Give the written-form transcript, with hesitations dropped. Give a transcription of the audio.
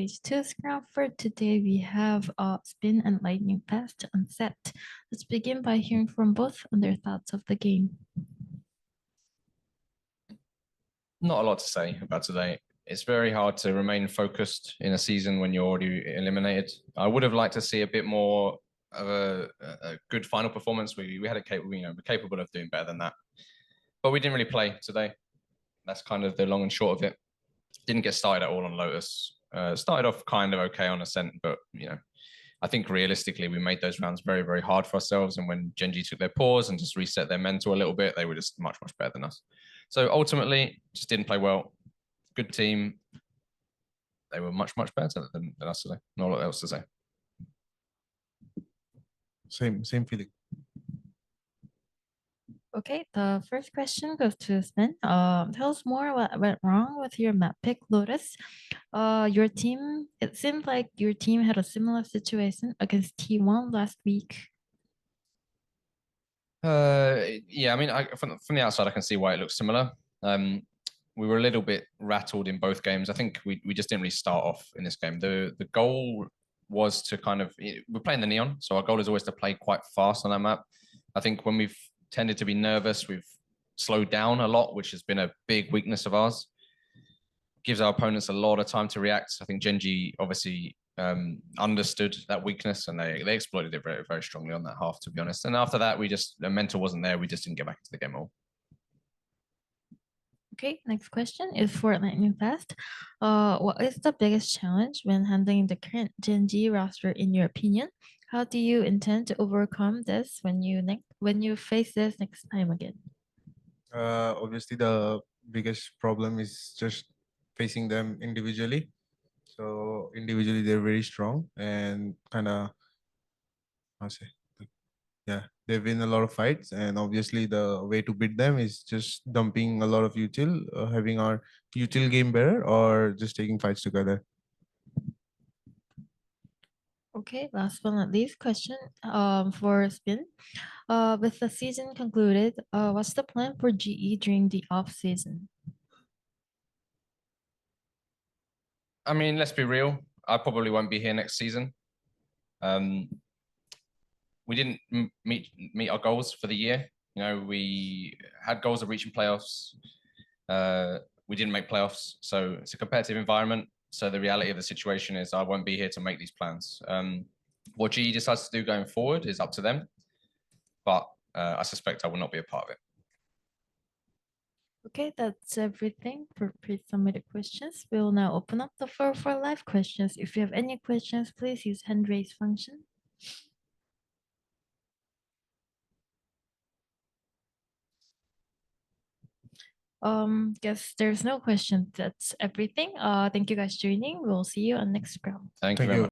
Stage 2 scrum. For today, we have Spin and Lightning Fast on set. Let's begin by hearing from both on their thoughts of the game. Not a lot to say about today. It's very hard to remain focused in a season when you're already eliminated. I would have liked to see a bit more of a good final performance. We had we're capable of doing better than that, but we didn't really play today. That's kind of the long and short of it. Didn't get started at all on Lotus. Started off kind of okay on Ascent, but I think realistically we made those rounds very, very hard for ourselves. And when Gen.G took their pause and just reset their mental a little bit, they were just much, much better than us. So ultimately, just didn't play well. Good team. They were much, much better than us today. Not a lot else to say. Same feeling. Okay, the first question goes to Spin. Tell us more what went wrong with your map pick, Lotus. Your team, it seemed like your team had a similar situation against T1 last week. Yeah, I mean, from the outside, I can see why it looks similar. We were a little bit rattled in both games. I think we just didn't really start off in this game. The goal was to we're playing the Neon, so our goal is always to play quite fast on that map. I think when we've tended to be nervous, we've slowed down a lot, which has been a big weakness of ours. Gives our opponents a lot of time to react. I think Gen.G obviously understood that weakness and they exploited it very, very strongly on that half, to be honest. And after that, the mental wasn't there. We just didn't get back into the game at all. Okay, next question is for Lightning Fast. What is the biggest challenge when handling the current Gen.G roster in your opinion? How do you intend to overcome this when you face this next time again? Obviously, the biggest problem is just facing them individually. So individually, they're very strong and they win a lot of fights. And obviously, the way to beat them is just dumping a lot of util, having our util game better, or just taking fights together. Okay, last but not least question for Spin. With the season concluded, what's the plan for GE during the off season? I mean, let's be real. I probably won't be here next season. We didn't meet our goals for the year. We had goals of reaching playoffs. We didn't make playoffs, so it's a competitive environment. So the reality of the situation is I won't be here to make these plans. What GE decides to do going forward is up to them, but I suspect I will not be a part of it. Okay, that's everything for pre-submitted questions. We will now open up the floor for live questions. If you have any questions, please use hand raise function. Guess there's no question. That's everything. Thank you guys joining. We'll see you on next round. Thank you very much.